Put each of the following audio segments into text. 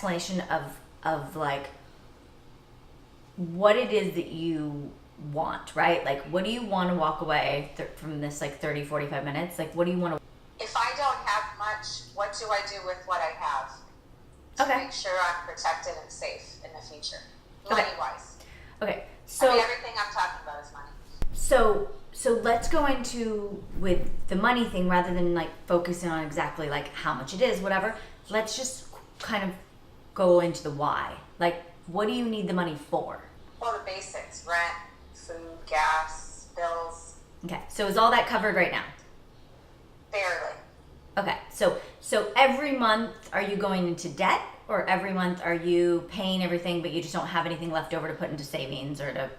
explanation of like what it is that you want, right? Like, what do you want to walk away from this like 30, 45 minutes? Like, what do you want to... If I don't have much, what do I do with what I have to make sure I'm protected and safe in the future, money-wise? Okay, so everything I'm talking about is money. So let's go into with the money thing rather than like focusing on exactly like how much it is, whatever. Let's just kind of go into the why. Like, what do you need the money for? Well, the basics: rent, food, gas, bills. Okay, so is all that covered right now? Barely. Okay, so every month are you going into debt, or every month are you paying everything but you just don't have anything left over to put into savings or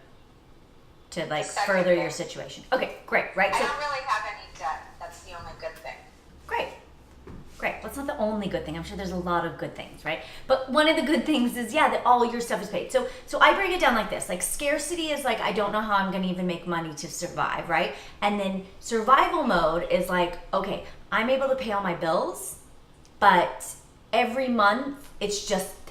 to like further your situation? Okay, great, right? I don't really have any debt. That's the only good thing. Great. Well, it's not the only good thing. I'm sure there's a lot of good things, right? But one of the good things is, yeah, that all your stuff is paid. So I break it down like this. Like, scarcity is like, I don't know how I'm going to even make money to survive, right? And then survival mode is like, okay, I'm able to pay all my bills, but every month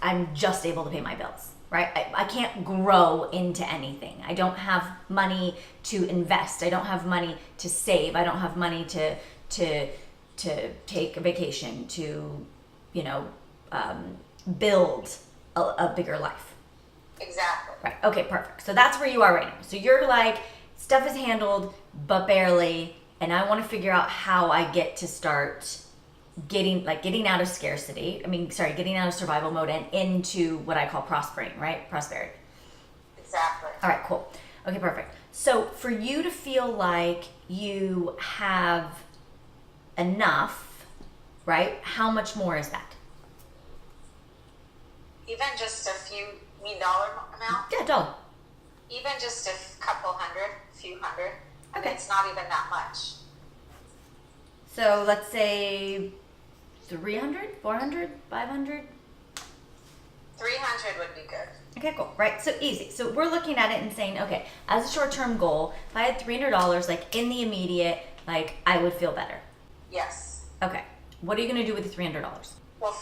I'm just able to pay my bills. Right? I can't grow into anything. I don't have money to invest. I don't have money to save. I don't have money to take a vacation, to, build a bigger life. Exactly. Right. Okay, perfect. So that's where you are right now. So you're like, stuff is handled, but barely, and I want to figure out how I get to start getting out of getting out of survival mode and into what I call prosperity. Exactly. All right, cool. Okay, perfect. So for you to feel like you have enough, right? How much more is that? Even just a dollar amount? Yeah, dollar. Even just a few hundred. Okay. It's not even that much. So let's say 300, 400, 500? 300 would be good. Okay, cool. Right, so easy. So we're looking at it and saying, okay, as a short-term goal, if I had $300, like in the immediate, like I would feel better. Yes. Okay. What are you going to do with the $300? Well,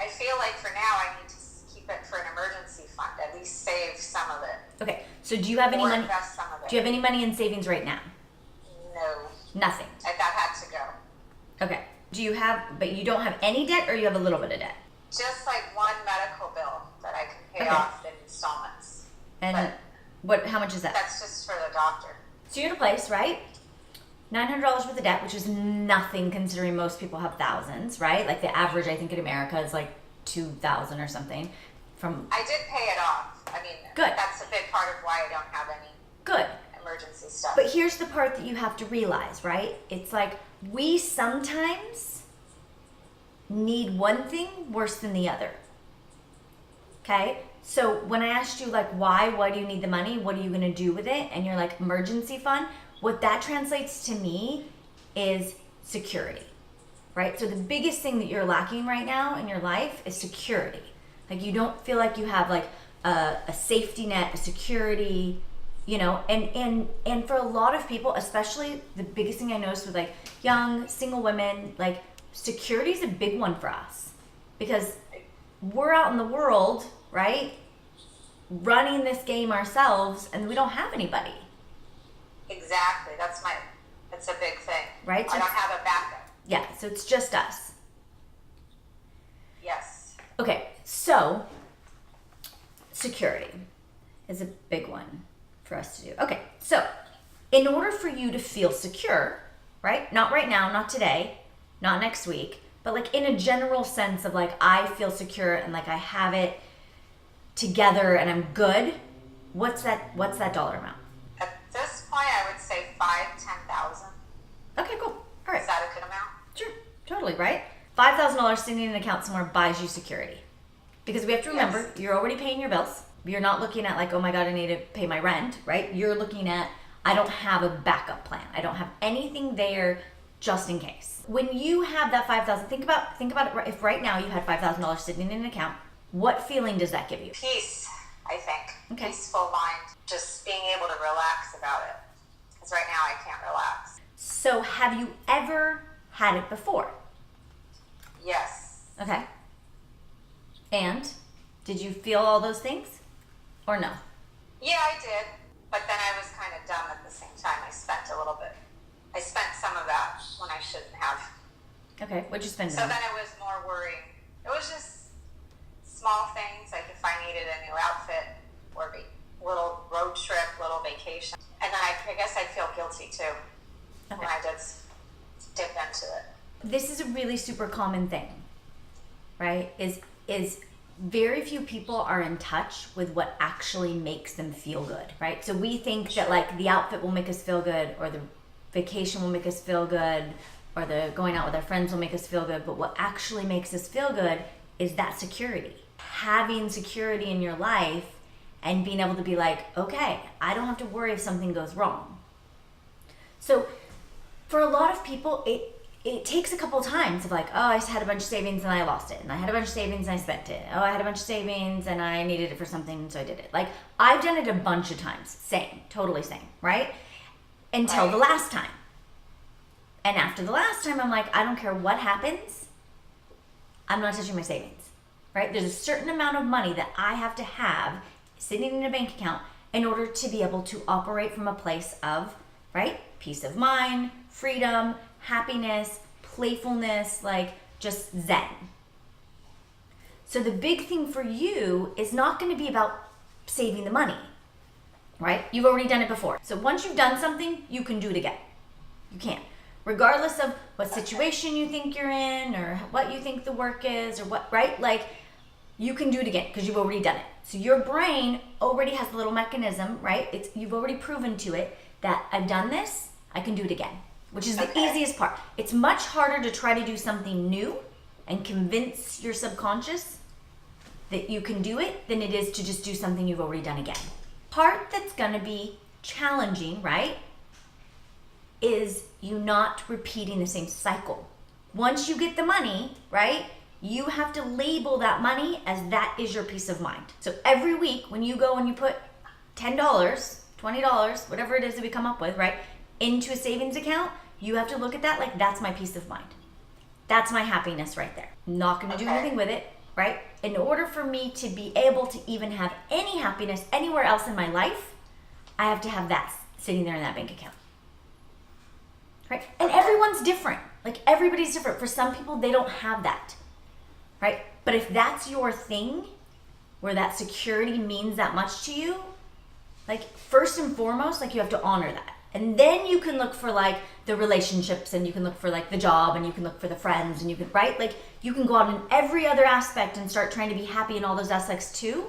I feel like for now I need to keep it for an emergency fund, at least save some of it. Okay, so do you have any money? Invest some of it. Do you have any money in savings right now? No. Nothing. That had to go. Okay. But you don't have any debt, or you have a little bit of debt? Just like one medical bill that I can pay off in installments. And how much is that? That's just for the doctor. So you're in a place, right? $900 worth of debt, which is nothing considering most people have thousands, right? Like the average, I think, in America is like 2,000 or something. I did pay it off. I mean, good. That's a big part of why I don't have any good emergency stuff. But here's the part that you have to realize, right? It's like we sometimes need one thing worse than the other. Okay? So when I asked you like why do you need the money? What are you going to do with it? And you're like, emergency fund. What that translates to me is security, right? So the biggest thing that you're lacking right now in your life is security. Like you don't feel like you have like a safety net, a security, and for a lot of people, especially the biggest thing I noticed with like young single women, like security is a big one for us because we're out in the world, right? Running this game ourselves and we don't have anybody. Exactly. That's a big thing. Right? So I don't have a backup. Yeah, so it's just us. Yes. Okay, so security is a big one for us to do. Okay, so in order for you to feel secure, right? Not right now, not today, not next week, but like in a general sense of like I feel secure and like I have it together and I'm good. What's that dollar amount? At this point, I would say 10,000. Okay, cool. All right. Is that a good amount? Sure, totally, right? $5,000 sitting in an account somewhere buys you security. Because we have to remember, You're already paying your bills. You're not looking at like, oh my God, I need to pay my rent, right? You're looking at, I don't have a backup plan. I don't have anything there just in case. When you have that $5,000, think about it. If right now you had $5,000 sitting in an account, what feeling does that give you? Peace, I think. Okay. Peaceful mind. Just being able to relax about it. Because right now I can't relax. So have you ever had it before? Yes. Okay. And did you feel all those things or no? Yeah, I did. But then I was kind of dumb at the same time. I spent a little bit. I spent some of that when I shouldn't have. Okay, what'd you spend So on? then it was more worrying. It was just small things, like if I needed a new outfit or a little road trip, little vacation. And then I guess I'd feel guilty too when I did dip into it. This is a really super common thing, right? Is very few people are in touch with what actually makes them feel good, right? So we think that like the outfit will make us feel good, or the vacation will make us feel good, or the going out with our friends will make us feel good, but what actually makes us feel good is that security. Having security in your life and being able to be like, okay, I don't have to worry if something goes wrong. So for a lot of people, it takes a couple times of like, oh, I just had a bunch of savings and I lost it. And I had a bunch of savings and I spent it. Oh, I had a bunch of savings and I needed it for something, so I did it. Like, I've done it a bunch of times. Same, totally same, right? Until the last time. And after the last time, I'm like, I don't care what happens, I'm not touching my savings, right? There's a certain amount of money that I have to have sitting in a bank account in order to be able to operate from a place of, right, peace of mind, freedom, happiness, playfulness, like just zen. So the big thing for you is not going to be about saving the money, right? You've already done it before. So once you've done something, you can do it again. You can. Regardless of what situation you think you're in or what you think the work is or what, right? Like, you can do it again because you've already done it. So your brain already has a little mechanism, right? You've already proven to it that I've done this, I can do it again, which is the easiest part. It's much harder to try to do something new and convince your subconscious that you can do it than it is to just do something you've already done again. Part that's gonna be challenging, right, is you not repeating the same cycle. Once you get the money, right, you have to label that money as that is your peace of mind. So every week when you go and you put $10, $20, whatever it is that we come up with, right, into a savings account, you have to look at that like that's my peace of mind. That's my happiness right there. Not gonna do anything with it, right? In order for me to be able to even have any happiness anywhere else in my life, I have to have that sitting there in that bank account. Right? And everyone's different. Like, everybody's different. For some people, they don't have that. Right? But if that's your thing, where that security means that much to you, like, first and foremost, like, you have to honor that. And then you can look for, like, the relationships, and you can look for, like, the job, and you can look for the friends, and you can, right? Like, you can go out in every other aspect and start trying to be happy in all those aspects too.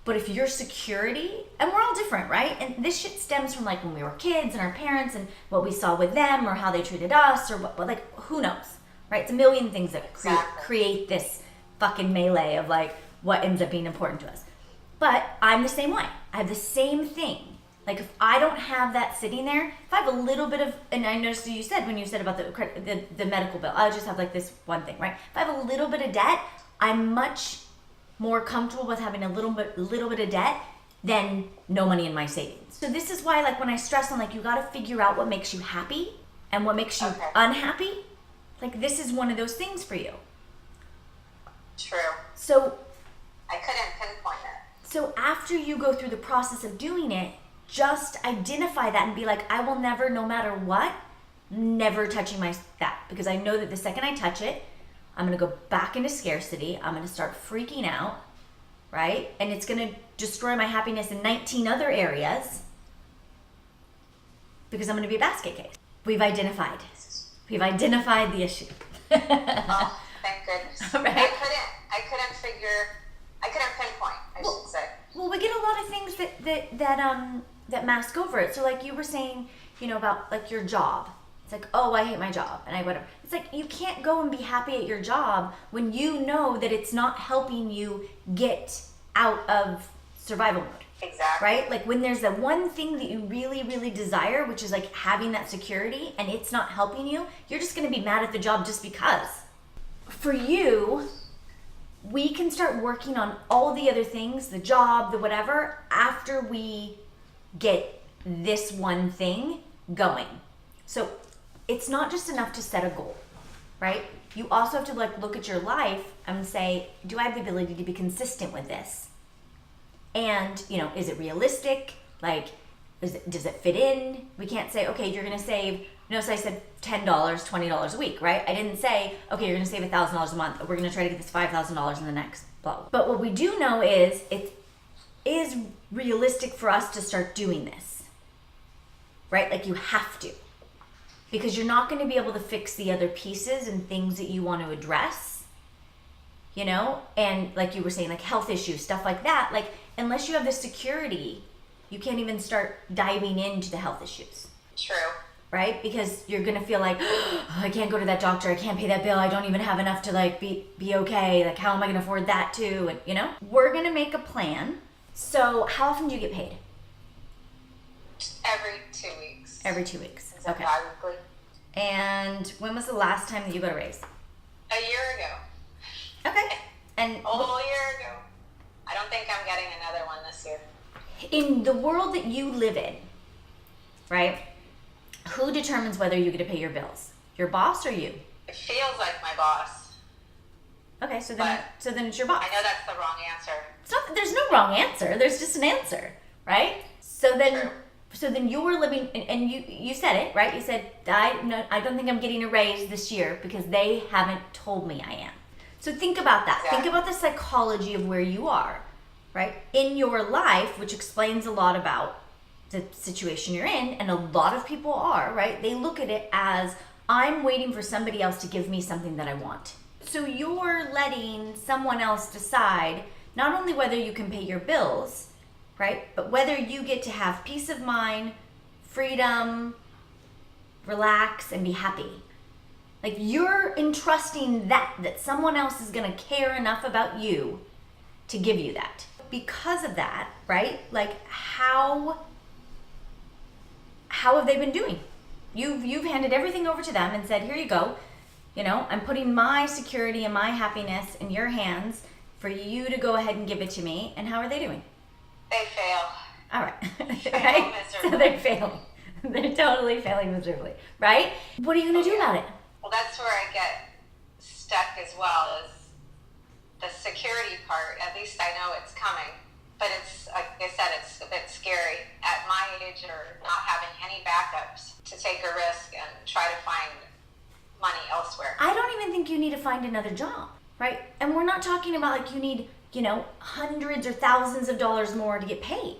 But if your security, and we're all different, right? And this shit stems from like when we were kids and our parents and what we saw with them or how they treated us or what, like, who knows, right? It's a million things that create this fucking melee of like what ends up being important to us. But I'm the same way. I have the same thing. Like, if I don't have that sitting there, if I have a little bit of, and I noticed you said when you said about the medical bill, I just have like this one thing, right? If I have a little bit of debt, I'm much more comfortable with having a little bit of debt than no money in my savings. So this is why, like, when I stress on like you got to figure out what makes you happy and what makes you unhappy, like, this is one of those things for you. True. So I couldn't pinpoint it. So after you go through the process of doing it, just identify that and be like, I will never, no matter what, never touching that, because I know that the second I touch it, I'm going to go back into scarcity. I'm going to start freaking out, right? And it's going to destroy my happiness in 19 other areas because I'm going to be a basket case. We've identified the issue. Oh, thank goodness. Right? I couldn't pinpoint, I should say. Well, we get a lot of things that mask over it. So like you were saying, you know, about like your job. It's like, oh, I hate my job and I whatever. It's like, you can't go and be happy at your job when you know that it's not helping you get out of survival mode. Exactly. Right? Like, when there's that one thing that you really, really desire, which is like having that security, and it's not helping you, you're just going to be mad at the job just because. For you, we can start working on all the other things, the job, the whatever, after we get this one thing going. So it's not just enough to set a goal, right? you also have to like look at your life and say, do I have the ability to be consistent with this? And, you know, is it realistic? Like, does it fit in? We can't say, okay, you're going to save, notice I said $10, $20 a week, right? I didn't say, okay, you're going to save $1,000 a month. We're going to try to get this $5,000 in the next blah. But what we do know is it is realistic for us to start doing this, right? Like you have to, because you're not going to be able to fix the other pieces and things that you want to address, you know? And like you were saying, like health issues, stuff like that, like unless you have the security, you can't even start diving into the health issues. True. Right? Because you're gonna feel like, oh, I can't go to that doctor, I can't pay that bill, I don't even have enough to like be okay, like how am I gonna afford that too? And you know, we're gonna make a plan. So how often do you get paid? Every 2 weeks. Every 2 weeks. Is that Okay. bi-weekly? And when was the last time that you got a raise? A year ago. Okay. And A whole year ago. I don't think I'm getting another one this year. in the world that you live in, right? Who determines whether you get to pay your bills? Your boss or you? It feels like my boss. Okay, so then it's your boss. I know that's the wrong answer. It's not, there's no wrong answer. There's just an answer, right? So then, True. so then you're living, and you said it, right? You said, I don't think I'm getting a raise this year because they haven't told me I am. So think about that. Yeah. Think about the psychology of where you are, right? In your life, which explains a lot about the situation you're in, and a lot of people are, right? They look at it as, I'm waiting for somebody else to give me something that I want. So you're letting someone else decide not only whether you can pay your bills, right? But whether you get to have peace of mind, freedom, relax, and be happy. Like you're entrusting that someone else is gonna care enough about you to give you that. Because of that, right? Like how have they been doing? You've handed everything over to them and said, here you go. You know, I'm putting my security and my happiness in your hands for you to go ahead and give it to me. And how are they doing? They fail. All right. Fail Right? So miserably. they're failing. They're totally failing miserably, right? What are you going to do about it? Well, that's where I get stuck as well, is the security part. At least I know it's coming. But it's, like I said, it's a bit scary at my age, or not having any backups to take a risk and try to find money elsewhere. I don't even think you need to find another job, right? And we're not talking about like you need, you know, hundreds or thousands of dollars more to get paid.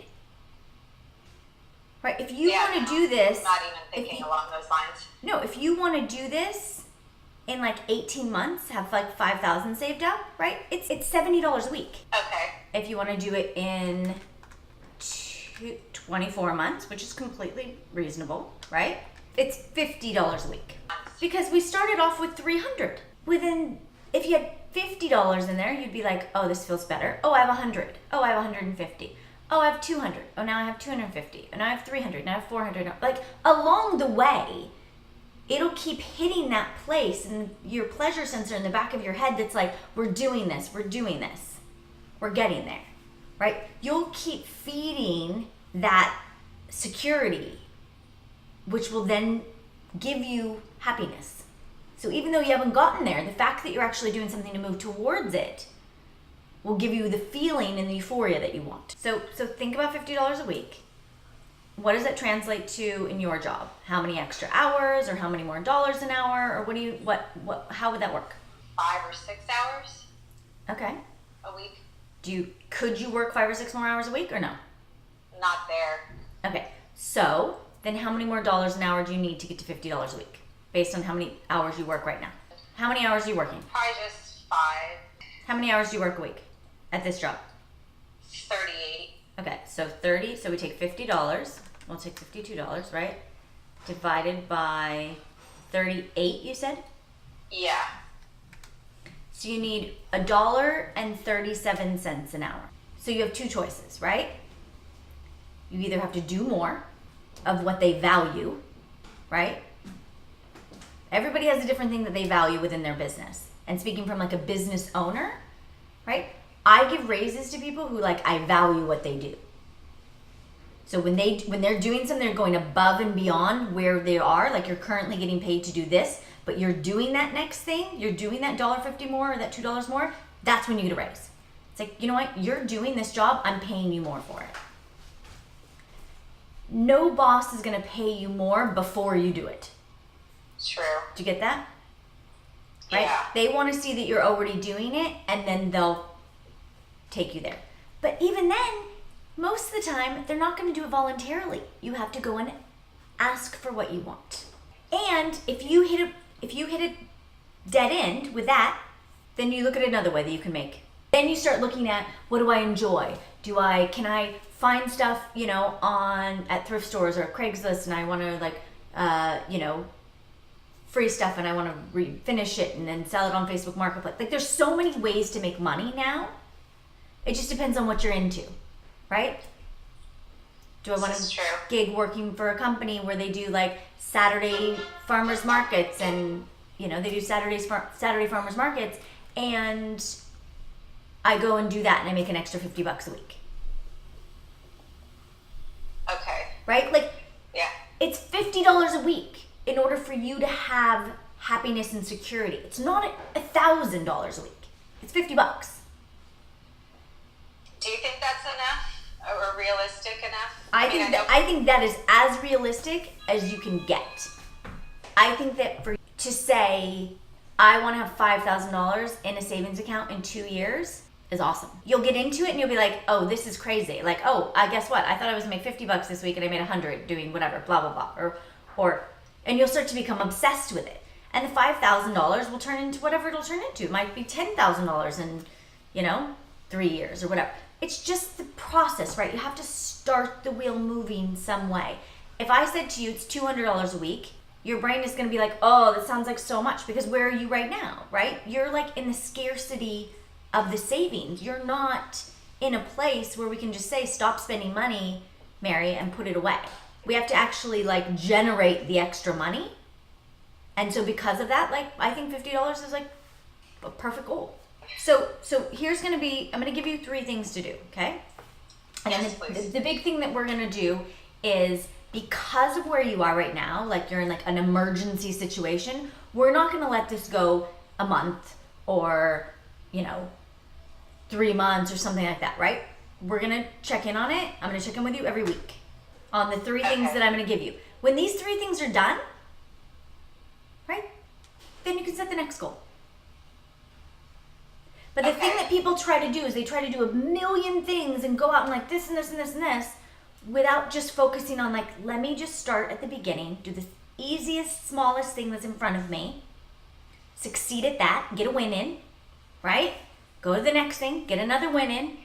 Right? If you want to do this, I'm not even thinking along those lines. no, if you want to do this in like 18 months, have like 5,000 saved up, right? It's $70 a week. Okay. If you want to do it in 24 months, which is completely reasonable, right? It's $50 a week. Because we started off with $300. If you had $50 in there, you'd be like, oh, this feels better. Oh, I have 100. Oh, I have 150. Oh, I have 200. Oh, now I have 250. And now I have 300. Now I have 400. Like along the way, it'll keep hitting that place and your pleasure sensor in the back of your head that's like, we're doing this, we're doing this, we're getting there, right? You'll keep feeding that security, which will then give you happiness. So even though you haven't gotten there, the fact that you're actually doing something to move towards it will give you the feeling and the euphoria that you want. So think about $50 a week. What does that translate to in your job? How many extra hours, or how many more dollars an hour, or how would that work? 5 or 6 hours Okay. a week. Could you work 5 or 6 more hours a week or no? Not there. Okay. So then how many more dollars an hour do you need to get to $50 a week based on how many hours you work right now? How many hours are you working? Probably just 5. How many hours do you work a week at this job? 38. Okay, so 30, so we take $50, we'll take $52, right? Divided by 38, you said? Yeah. So you need $1.37 an hour. So you have two choices, right? You either have to do more of what they value, right? Everybody has a different thing that they value within their business. And speaking from like a business owner, right? I give raises to people who like, I value what they do. So when they're doing something, they're going above and beyond where they are. Like you're currently getting paid to do this, but you're doing that next thing. You're doing that $1.50 more or that $2 more. That's when you get a raise. It's like, you know what? You're doing this job. I'm paying you more for it. No boss is going to pay you more before you do it. True. Do you get that? Right? Yeah. They want to see that you're already doing it, and then they'll take you there. But even then, most of the time, they're not going to do it voluntarily. You have to go and ask for what you want. And if you hit a dead end with that, then you look at another way that you can make. Then you start looking at, what do I enjoy? Can I find stuff, at thrift stores or Craigslist, and I want to free stuff, and I want to finish it and then sell it on Facebook Marketplace. Like there's so many ways to make money now. It just depends on what you're into, right? Do I want to gig working for a company where they do like Saturday farmers markets, and they do Saturday farmers markets, and I go and do that and I make an extra $50 a week. Okay. Right? Like, yeah. It's $50 a week in order for you to have happiness and security. It's not $1,000 a week. It's $50. Do you think that's enough or realistic enough? I think that is as realistic as you can get. I think that to say I want to have $5,000 in a savings account in 2 years is awesome. You'll get into it and you'll be like, oh, this is crazy. Like, oh, I guess what? I thought I was gonna make $50 this week and I made $100 doing whatever, blah, blah, blah. And you'll start to become obsessed with it. And the $5,000 will turn into whatever it'll turn into. It might be $10,000 in, 3 years or whatever. It's just the process, right? You have to start the wheel moving some way. If I said to you it's $200 a week, your brain is gonna be like, oh, that sounds like so much, because where are you right now, right? You're like in the scarcity of the savings. You're not in a place where we can just say, stop spending money, Mary, and put it away. We have to actually like generate the extra money. And so because of that, like I think $50 is like a perfect goal. So here's gonna be, I'm gonna give you 3 things to do, okay? And yes, the big thing that we're gonna do is, because of where you are right now, like you're in like an emergency situation, we're not gonna let this go a month or 3 months or something like that, right? We're gonna check in on it. I'm gonna check in with you every week on the 3 things that I'm gonna give you. When these 3 things are done, right, then you can set the next goal. But the thing that people try to do is they try to do a million things and go out and like this and this and this and this without just focusing on like, let me just start at the beginning, do the easiest, smallest thing that's in front of me, succeed at that, get a win in, right? Go to the next thing, get another win in,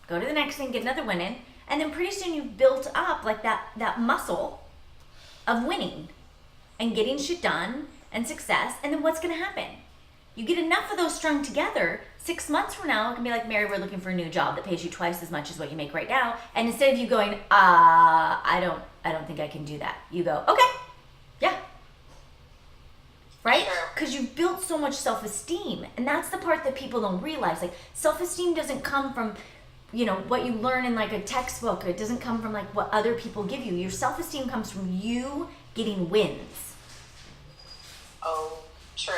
go to the next thing, get another win in, and then pretty soon you've built up like that muscle of winning and getting shit done and success. And then what's gonna happen? You get enough of those strung together, 6 months from now, it can be like, Mary, we're looking for a new job that pays you twice as much as what you make right now. And instead of you going, I don't think I can do that, you go, okay, yeah. Right? Because you've built so much self-esteem. And that's the part that people don't realize. Like, self-esteem doesn't come from, what you learn in like a textbook. It doesn't come from like what other people give you. Your self-esteem comes from you getting wins. Oh, true.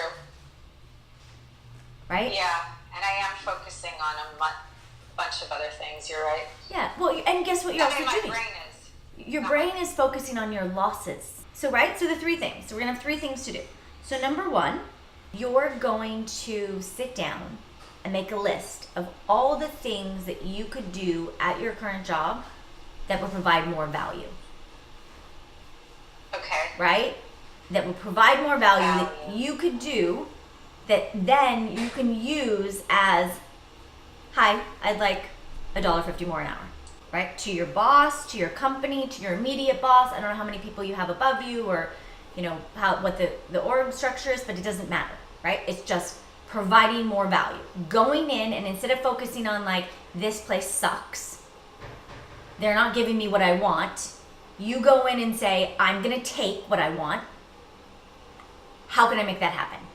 Right? Yeah, and I am focusing on a bunch of other things, you're right. Yeah, well, and guess what you're also my doing? brain is. Your brain is focusing on your losses. So, right? So the 3 things. So we're gonna have 3 things to do. So number 1, you're going to sit down and make a list of all the things that you could do at your current job that would provide more value. Okay. Right? That would provide more value that you could do, that then you can use as, hi, I'd like $1.50 more an hour, right? To your boss, to your company, to your immediate boss. I don't know how many people you have above you, or what the org structure is, but it doesn't matter, right? It's just providing more value. Going in, and instead of focusing on like, this place sucks, they're not giving me what I want, you go in and say, I'm gonna take what I want. How can I make that happen?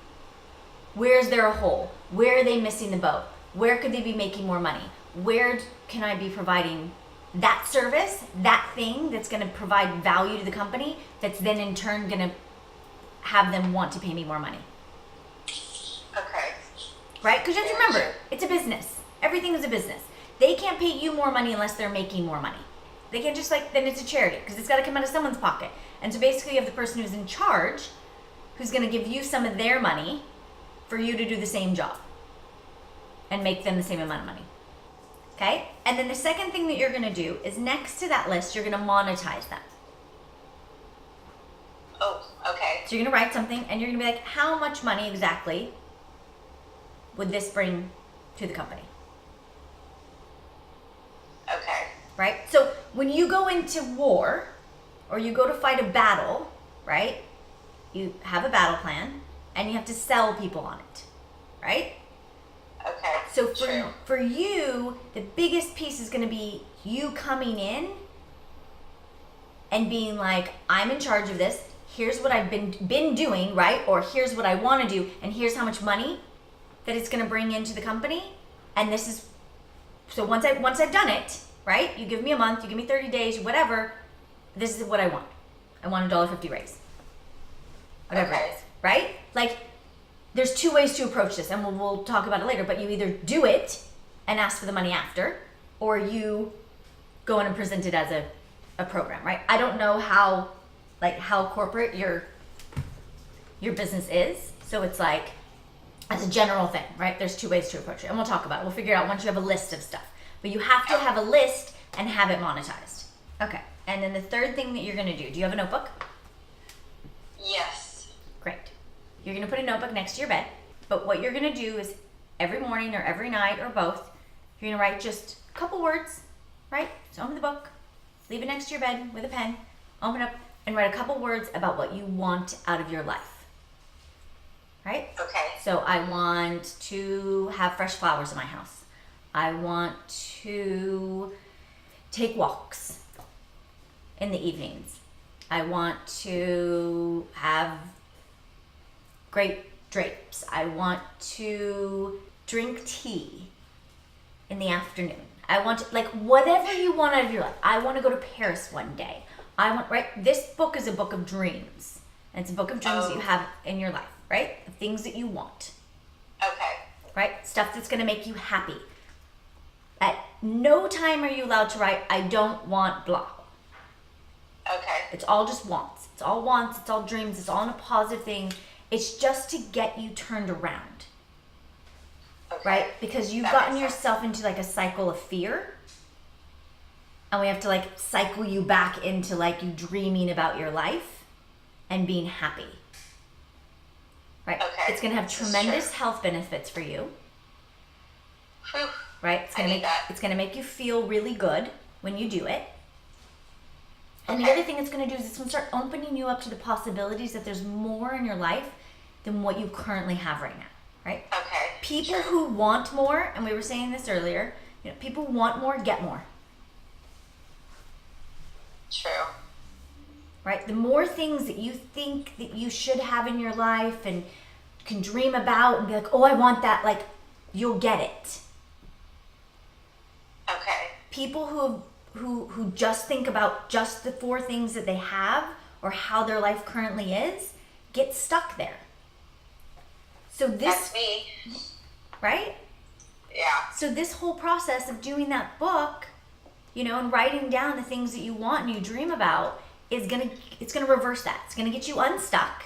Where's there a hole? Where are they missing the boat? Where could they be making more money? Where can I be providing, that service, that thing that's going to provide value to the company, that's then in turn going to have them want to pay me more money. Okay. Right? Because you have to remember, it's a business. Everything is a business. They can't pay you more money unless they're making more money. They can't just then it's a charity because it's got to come out of someone's pocket. And so basically you have the person who's in charge who's going to give you some of their money for you to do the same job and make them the same amount of money. Okay? And then the second thing that you're going to do is next to that list, you're going to monetize them. Oh, okay. So you're going to write something and you're going to be like, how much money exactly would this bring to the company? Okay. Right? So when you go into war or you go to fight a battle, right? You have a battle plan and you have to sell people on it, right? Okay. So True. for you, the biggest piece is going to be you coming in and being like, I'm in charge of this. Here's what I've been doing, right? Or here's what I want to do, and here's how much money that it's going to bring into the company. And this is so once I've done it, right? You give me a month, you give me 30 days, whatever. This is what I want. I want a $1.50 raise. Whatever Okay. it is, right? Like, there's two ways to approach this, and we'll talk about it later, but you either do it and ask for the money after, or you go in and present it as a program, right? I don't know how corporate your business is, so it's like, as a general thing, right? There's two ways to approach it, and we'll talk about it. We'll figure it out once you have a list of stuff. But you have to have a list and have it monetized. Okay, and then the third thing that you're gonna do you have a notebook? Yes. Great. You're going to put a notebook next to your bed, but what you're going to do is every morning or every night or both, you're going to write just a couple words, right? So open the book, leave it next to your bed with a pen, open up and write a couple words about what you want out of your life, right? Okay. So I want to have fresh flowers in my house. I want to take walks in the evenings. I want to have great drapes. I want to drink tea in the afternoon. I want to, like, whatever you want out of your life. I want to go to Paris one day. Right? This book is a book of dreams. And it's a book of dreams that you have in your life, right? The things that you want. Okay. Right? Stuff that's going to make you happy. At no time are you allowed to write, I don't want blah. Okay. It's all just wants. It's all wants. It's all dreams. It's all in a positive thing. It's just to get you turned around. Okay. Right? Because you've That gotten makes sense. yourself into like a cycle of fear. And we have to like cycle you back into like you dreaming about your life and being happy. Right? Okay. It's going to have This is tremendous true. health benefits for you. Whew. Right? It's I going to need that. it's going to make you feel really good when you do it. And the Okay. other thing it's going to do is it's going to start opening you up to the possibilities that there's more in your life than what you currently have right now, right? Okay. People True. who want more, and we were saying this earlier, people who want more, get more, True. right? The more things that you think that you should have in your life and can dream about and be like, oh, I want that, like, you'll get it. Okay. People who just think about just the four things that they have or how their life currently is get stuck there. So this, That's me. right? Yeah. So this whole process of doing that book, and writing down the things that you want and you dream about it's gonna reverse that. It's gonna get you unstuck.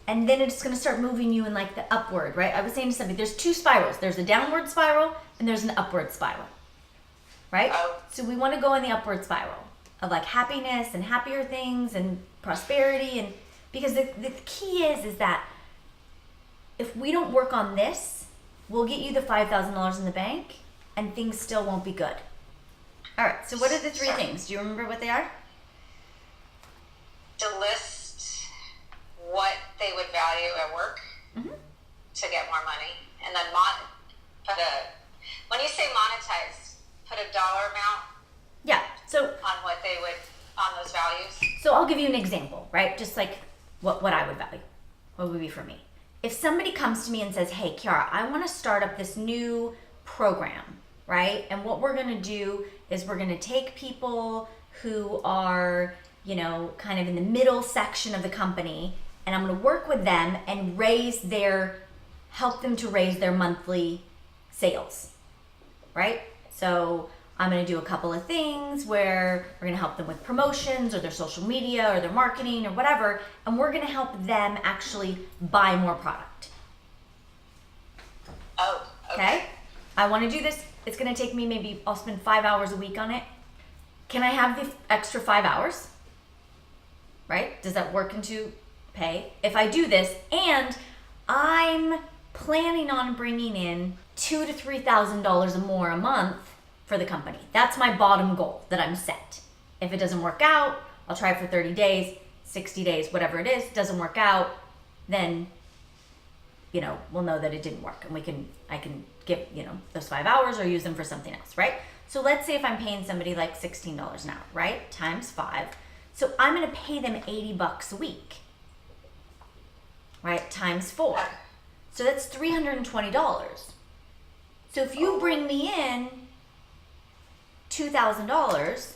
And then it's gonna start moving you in like the upward, right? I was saying to somebody, there's two spirals. There's a downward spiral and there's an upward spiral. Right? Oh. So we want to go in the upward spiral of like happiness and happier things and prosperity, and because the key is that if we don't work on this, we'll get you the $5,000 in the bank and things still won't be good. All right, so what are the three things? Do you remember what they are? To list what they would value at work to get more money, and then when you say monetize, put a dollar amount Yeah. So on what they would on those values. I'll give you an example, right? Just like what I would value. What would be for me? If somebody comes to me and says, hey, Kiara, I want to start up this new program right? And what we're going to do is we're going to take people who are, kind of in the middle section of the company, and I'm going to work with them and help them to raise their monthly sales, right? So I'm going to do a couple of things where we're going to help them with promotions or their social media or their marketing or whatever, and we're going to help them actually buy more product. Oh, okay. I want to do this. It's going to take me I'll spend 5 hours a week on it. Can I have the extra 5 hours? Right? Does that work into pay? If I do this, and I'm planning on bringing in $2,000 to $3,000 more a month for the company. That's my bottom goal that I'm set. If it doesn't work out, I'll try it for 30 days, 60 days, whatever it is. Doesn't work out, then, we'll know that it didn't work, and I can give, those 5 hours or use them for something else, right? So let's say if I'm paying somebody like $16 an hour, right? Times 5. So I'm going to pay them $80 a week, right? Times 4. So that's $320. So if you bring me in $2,000,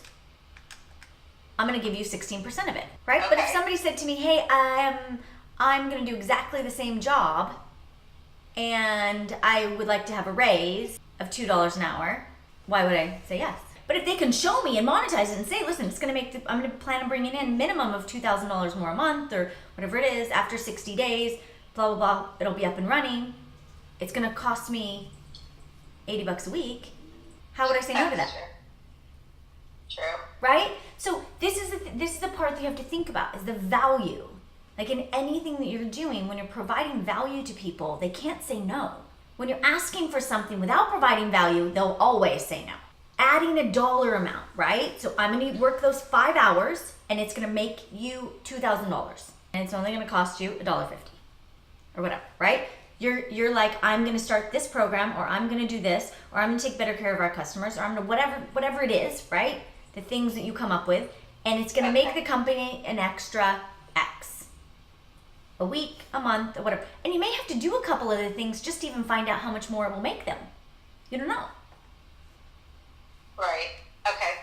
I'm going to give you 16% of it, right? Okay. But if somebody said to me, hey, I'm going to do exactly the same job and I would like to have a raise of $2 an hour, why would I say yes? But if they can show me and monetize it and say, listen, I'm going to plan on bringing in minimum of $2,000 more a month or whatever it is after 60 days, blah, blah, blah, it'll be up and running. It's going to cost me $80 a week. How would I say no to that? True. Right? So this is the part that you have to think about, is the value. Like in anything that you're doing, when you're providing value to people, they can't say no. When you're asking for something without providing value, they'll always say no. Adding a dollar amount, right? So I'm going to work those 5 hours and it's going to make you $2,000 and it's only going to cost you $1.50 or whatever, right? You're like, I'm going to start this program, or I'm going to do this, or I'm going to take better care of our customers, or I'm going to whatever it is, right? The things that you come up with, and it's going to make the company an extra X. A week, a month, or whatever. And you may have to do a couple of the things just to even find out how much more it will make them. You don't know. Right. Okay.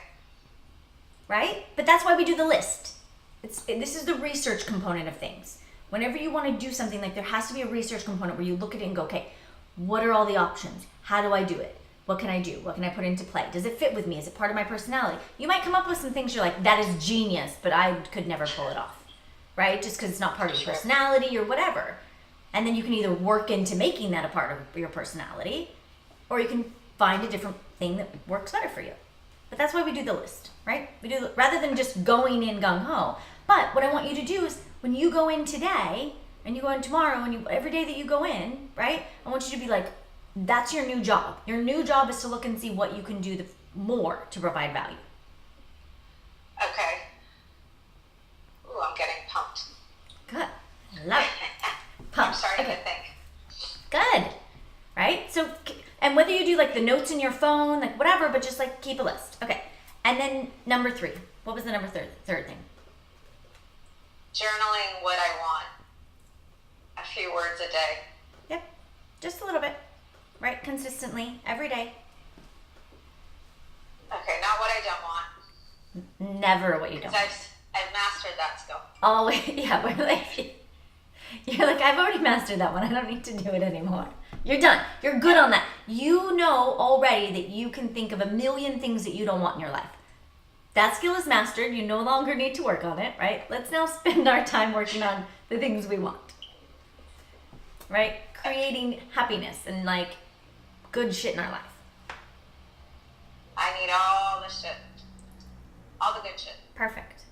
Right? But that's why we do the list. This is the research component of things. Whenever you want to do something, like there has to be a research component where you look at it and go, okay, what are all the options? How do I do it? What can I do? What can I put into play? Does it fit with me? Is it part of my personality? You might come up with some things you're like, that is genius, but I could never pull it off, right? Just because it's not part of your personality or whatever. And then you can either work into making that a part of your personality, or you can find a different thing that works better for you. But that's why we do the list, right? We do, rather than just going in gung-ho. But what I want you to do is, when you go in today, and you go in tomorrow, and every day that you go in, right? I want you to be like, that's your new job. Your new job is to look and see what you can do more to provide value. Okay. Ooh, I'm getting pumped. Good. I love it. I'm starting to think. Good. Right? So, and whether you do like the notes in your phone, like whatever, but just like keep a list. Okay. And then number 3. What was the third thing? Journaling what I want. A few words a day. Yep. Just a little bit. Right? Consistently. Every day. Okay, not what I don't want. Never what you don't. I've mastered that skill. Always. Yeah. We're like, you're like, I've already mastered that one. I don't need to do it anymore. You're done. You're good on that. You know already that you can think of a million things that you don't want in your life. That skill is mastered. You no longer need to work on it, right? Let's now spend our time working on the things we want. Right? Creating happiness and like good shit in our life. I need all the shit. All the good shit. Perfect.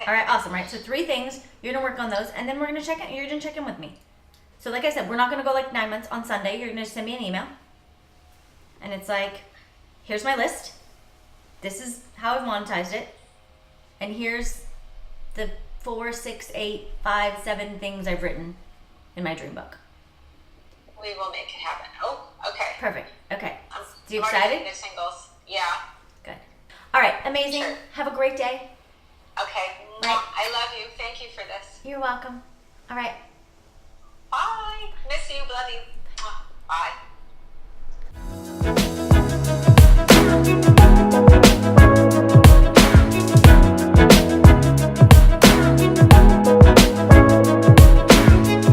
All right, awesome, right? So 3 things. You're going to work on those, and then you're going to check in with me. So like I said, we're not going to go like 9 months. On Sunday, you're going to send me an email. And it's like, here's my list. This is how I've monetized it. And here's the 4, 6, 8, 5, 7 things I've written in my dream book. We will make it happen. Oh, okay. Perfect. Okay. I'm You already excited? into singles. Yeah. Good. All right. Amazing. Sure. Have a great day. Okay. Right. I love you. Thank you for this. You're welcome. All right. Bye. Miss you. Love you. Bye. Bye.